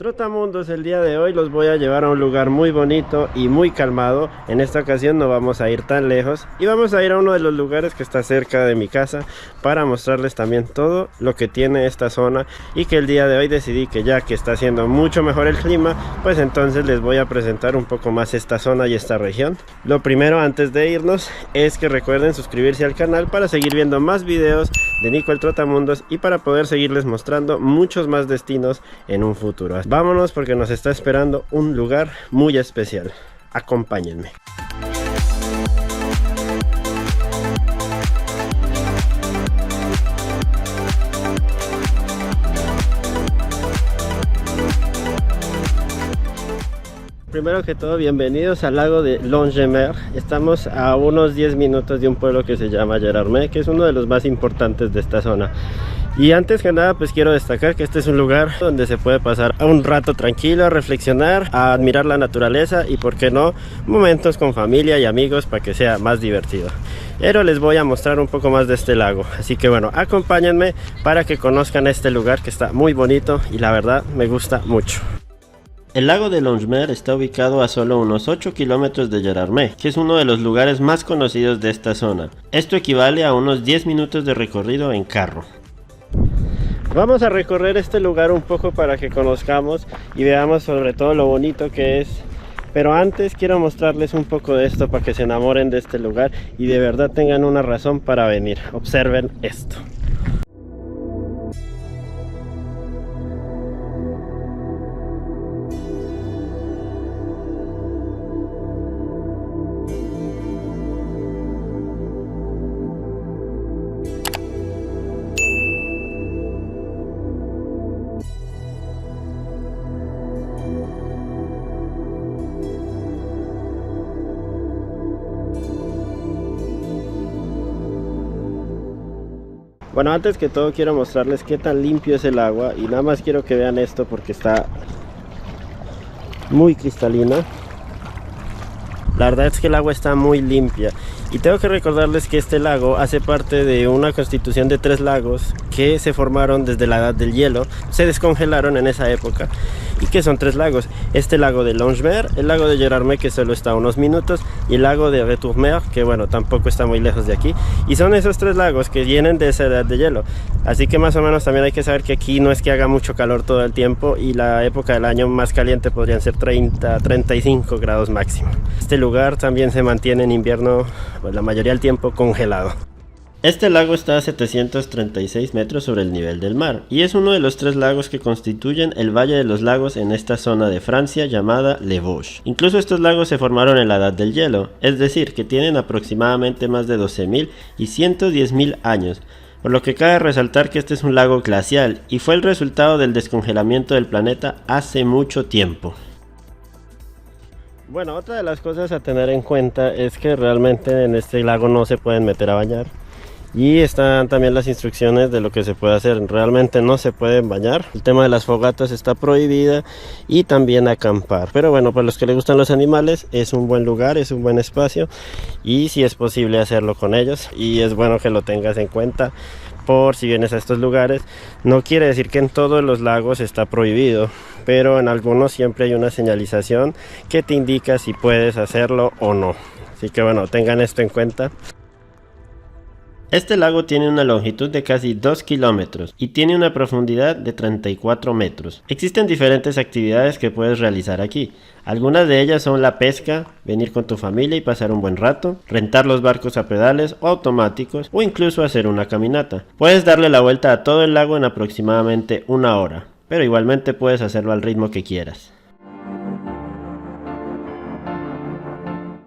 Trotamundos, el día de hoy los voy a llevar a un lugar muy bonito y muy calmado. En esta ocasión no vamos a ir tan lejos y vamos a ir a uno de los lugares que está cerca de mi casa para mostrarles también todo lo que tiene esta zona, y que el día de hoy decidí que ya que está haciendo mucho mejor el clima, pues entonces les voy a presentar un poco más esta zona y esta región. Lo primero antes de irnos es que recuerden suscribirse al canal para seguir viendo más videos de Nico el Trotamundos y para poder seguirles mostrando muchos más destinos en un futuro. Vámonos porque nos está esperando un lugar muy especial. Acompáñenme. Primero que todo, bienvenidos al lago de Longemer. Estamos a unos 10 minutos de un pueblo que se llama Gérardmer, que es uno de los más importantes de esta zona. Y antes que nada, pues quiero destacar que este es un lugar donde se puede pasar un rato tranquilo, a reflexionar, a admirar la naturaleza y, por qué no, momentos con familia y amigos para que sea más divertido. Pero les voy a mostrar un poco más de este lago, así que bueno, acompáñenme para que conozcan este lugar que está muy bonito y la verdad me gusta mucho. El lago de Longemer está ubicado a solo unos 8 kilómetros de Gérardmer, que es uno de los lugares más conocidos de esta zona. Esto equivale a unos 10 minutos de recorrido en carro. Vamos a recorrer este lugar un poco para que conozcamos y veamos sobre todo lo bonito que es. Pero antes quiero mostrarles un poco de esto para que se enamoren de este lugar y de verdad tengan una razón para venir. Observen esto. Bueno, antes que todo quiero mostrarles qué tan limpio es el agua y nada más quiero que vean esto porque está muy cristalina. La verdad es que el agua está muy limpia y tengo que recordarles que este lago hace parte de una constitución de 3 lagos que se formaron desde la edad del hielo, se descongelaron en esa época y que son 3 lagos. Este lago de Longemer, el lago de Gérardmer que solo está a unos minutos y el lago de Retourmer que bueno tampoco está muy lejos de aquí, y son esos 3 lagos que vienen de esa edad de hielo, así que más o menos también hay que saber que aquí no es que haga mucho calor todo el tiempo y la época del año más caliente podrían ser 30-35 grados máximo. Este lugar también se mantiene en invierno pues la mayoría del tiempo congelado. Este lago está a 736 metros sobre el nivel del mar y es uno de los 3 lagos que constituyen el Valle de los Lagos en esta zona de Francia llamada Les Vosges. Incluso estos lagos se formaron en la edad del hielo, es decir, que tienen aproximadamente más de 12.000 y 110.000 años, por lo que cabe resaltar que este es un lago glacial y fue el resultado del descongelamiento del planeta hace mucho tiempo. Bueno, otra de las cosas a tener en cuenta es que realmente en este lago no se pueden meter a bañar. Y están también las instrucciones de lo que se puede hacer. Realmente no se pueden bañar. El tema de las fogatas está prohibida y también acampar. Pero bueno, para los que les gustan los animales es un buen lugar, es un buen espacio y si es posible hacerlo con ellos. Y es bueno que lo tengas en cuenta por si vienes a estos lugares. No quiere decir que en todos los lagos está prohibido, pero en algunos siempre hay una señalización que te indica si puedes hacerlo o no. Así que bueno, tengan esto en cuenta. Este lago tiene una longitud de casi 2 kilómetros y tiene una profundidad de 34 metros. Existen diferentes actividades que puedes realizar aquí. Algunas de ellas son la pesca, venir con tu familia y pasar un buen rato, rentar los barcos a pedales o automáticos o incluso hacer una caminata. Puedes darle la vuelta a todo el lago en aproximadamente 1 hora, pero igualmente puedes hacerlo al ritmo que quieras.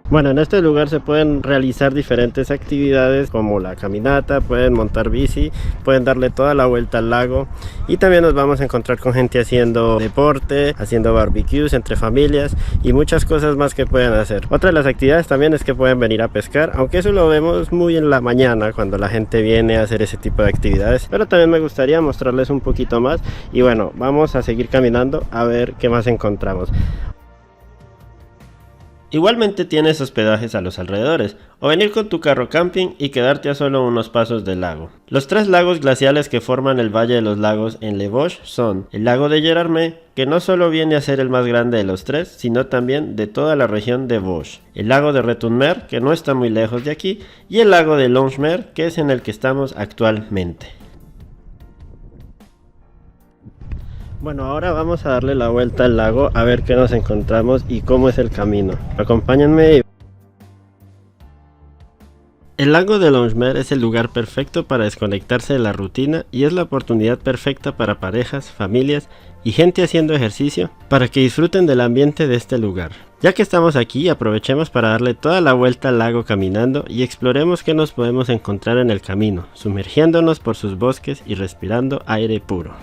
Bueno, en este lugar se pueden realizar diferentes actividades como la caminata, pueden montar bici, pueden darle toda la vuelta al lago y también nos vamos a encontrar con gente haciendo deporte, haciendo barbecues entre familias y muchas cosas más que pueden hacer. Otra de las actividades también es que pueden venir a pescar, aunque eso lo vemos muy en la mañana cuando la gente viene a hacer ese tipo de actividades, pero también me gustaría mostrarles un poquito más y bueno, vamos a seguir caminando a ver qué más encontramos. Igualmente tienes hospedajes a los alrededores, o venir con tu carro camping y quedarte a solo unos pasos del lago. Los 3 lagos glaciales que forman el Valle de los Lagos en Les Vosges son el lago de Gerardmer, que no solo viene a ser el más grande de los 3, sino también de toda la región de Vosges, el lago de Retunmer, que no está muy lejos de aquí, y el lago de Longemer, que es en el que estamos actualmente. Bueno, ahora vamos a darle la vuelta al lago a ver qué nos encontramos y cómo es el camino. Acompáñenme. El lago de Longemer es el lugar perfecto para desconectarse de la rutina y es la oportunidad perfecta para parejas, familias y gente haciendo ejercicio para que disfruten del ambiente de este lugar. Ya que estamos aquí, aprovechemos para darle toda la vuelta al lago caminando y exploremos qué nos podemos encontrar en el camino, sumergiéndonos por sus bosques y respirando aire puro.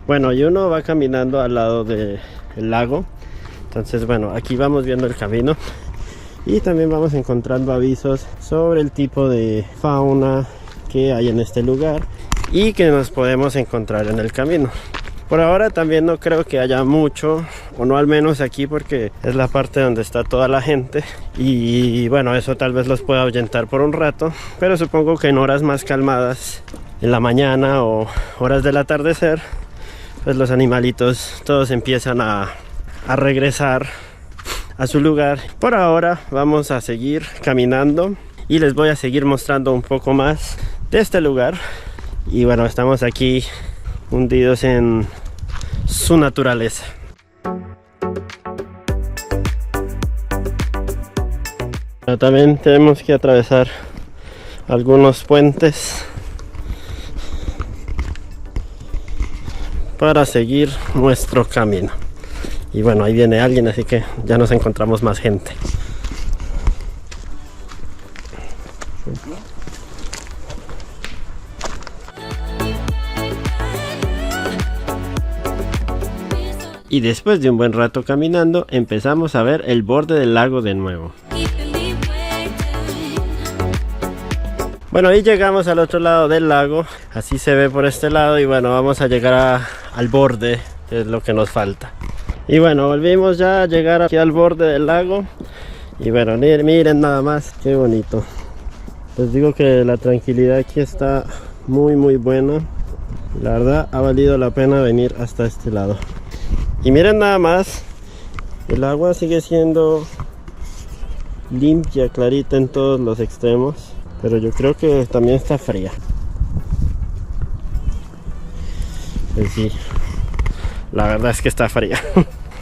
Bueno, y uno va caminando al lado del lago, entonces bueno, aquí vamos viendo el camino y también vamos encontrando avisos sobre el tipo de fauna que hay en este lugar y que nos podemos encontrar en el camino. Por ahora también no creo que haya mucho, o no al menos aquí, porque es la parte donde está toda la gente y bueno, eso tal vez los pueda ahuyentar por un rato, pero supongo que en horas más calmadas, en la mañana o horas del atardecer, pues los animalitos todos empiezan a regresar a su lugar. Por ahora vamos a seguir caminando y les voy a seguir mostrando un poco más de este lugar. Y bueno, estamos aquí hundidos en su naturaleza. Pero también tenemos que atravesar algunos puentes para seguir nuestro camino. Y bueno, ahí viene alguien, así que ya nos encontramos más gente. Y después de un buen rato caminando, empezamos a ver el borde del lago de nuevo. Bueno, ahí llegamos al otro lado del lago, así se ve por este lado y bueno, vamos a llegar al borde, que es lo que nos falta. Y bueno, volvimos ya a llegar aquí al borde del lago y bueno, miren nada más, qué bonito. Les digo que la tranquilidad aquí está muy buena, la verdad ha valido la pena venir hasta este lado. Y miren nada más, el agua sigue siendo limpia, clarita en todos los extremos. Pero yo creo que también está fría. Pues sí, la verdad es que está fría.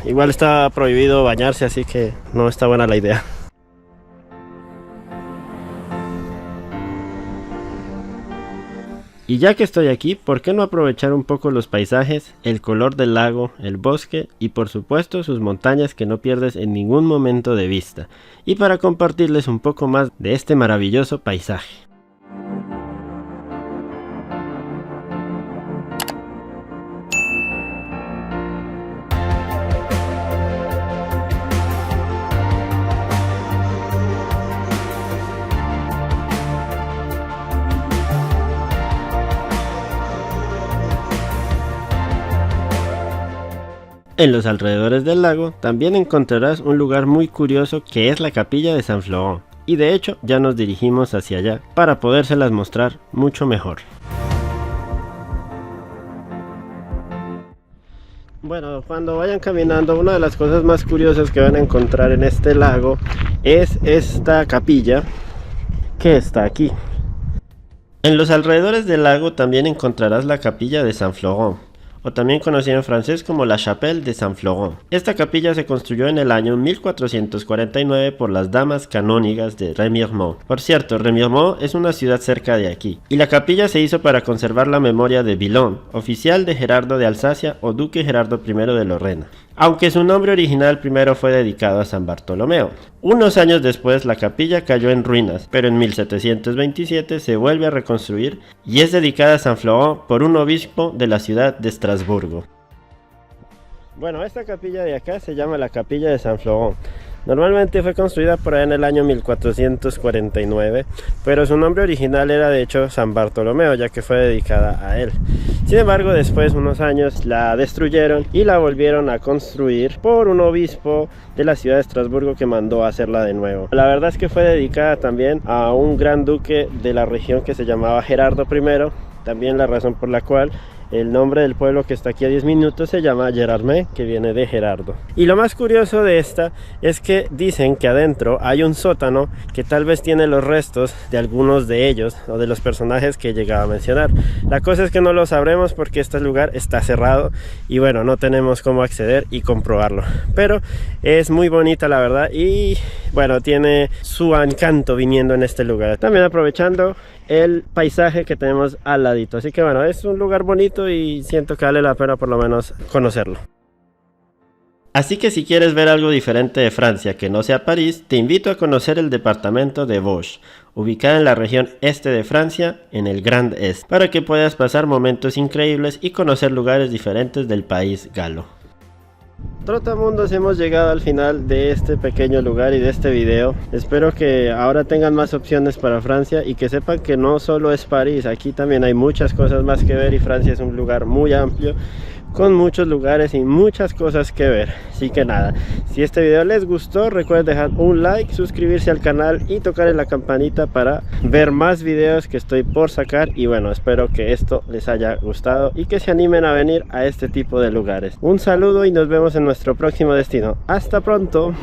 Igual está prohibido bañarse, así que no está buena la idea. Y ya que estoy aquí, ¿por qué no aprovechar un poco los paisajes, el color del lago, el bosque y por supuesto sus montañas que no pierdes en ningún momento de vista? Y para compartirles un poco más de este maravilloso paisaje. En los alrededores del lago también encontrarás un lugar muy curioso que es la capilla de Saint Florent, y de hecho ya nos dirigimos hacia allá para podérselas mostrar mucho mejor. Bueno, cuando vayan caminando, una de las cosas más curiosas que van a encontrar en este lago es esta capilla que está aquí. En los alrededores del lago también encontrarás la capilla de Saint Florent, o también conocida en francés como la Chapelle de Saint Florent. Esta capilla se construyó en el año 1449 por las damas canónigas de Remiremont. Por cierto, Remiremont es una ciudad cerca de aquí, y la capilla se hizo para conservar la memoria de Villon, oficial de Gerardo de Alsacia o duque Gerardo I de Lorena, aunque su nombre original primero fue dedicado a San Bartolomeo. Unos años después la capilla cayó en ruinas, pero en 1727 se vuelve a reconstruir y es dedicada a Saint Florent por un obispo de la ciudad de Estrasburgo. Bueno, esta capilla de acá se llama la capilla de Saint Florent. Normalmente fue construida por ahí en el año 1449, pero su nombre original era de hecho San Bartolomeo, ya que fue dedicada a él. Sin embargo, después, unos años, la destruyeron y la volvieron a construir por un obispo de la ciudad de Estrasburgo que mandó a hacerla de nuevo. La verdad es que fue dedicada también a un gran duque de la región que se llamaba Gerardo I, también la razón por la cual el nombre del pueblo que está aquí a 10 minutos se llama Gerardmer, que viene de Gerardo. Y lo más curioso de esta es que dicen que adentro hay un sótano que tal vez tiene los restos de algunos de ellos o de los personajes que llegaba a mencionar. La cosa es que no lo sabremos porque este lugar está cerrado y bueno, no tenemos cómo acceder y comprobarlo. Pero es muy bonita la verdad y bueno, tiene su encanto viniendo en este lugar. También aprovechando el paisaje que tenemos al ladito, así que bueno, es un lugar bonito y siento que vale la pena por lo menos conocerlo. Así que si quieres ver algo diferente de Francia que no sea París, te invito a conocer el departamento de Vosges, ubicada en la región este de Francia, en el Grand Est, para que puedas pasar momentos increíbles y conocer lugares diferentes del país galo. Trotamundos, hemos llegado al final de este pequeño lugar y de este video. Espero que ahora tengan más opciones para Francia y que sepan que no solo es París, aquí también hay muchas cosas más que ver y Francia es un lugar muy amplio con muchos lugares y muchas cosas que ver. Así que nada, si este video les gustó, recuerden dejar un like, suscribirse al canal y tocar en la campanita para ver más videos que estoy por sacar. Y bueno, espero que esto les haya gustado y que se animen a venir a este tipo de lugares. Un saludo y nos vemos en nuestro próximo destino. ¡Hasta pronto!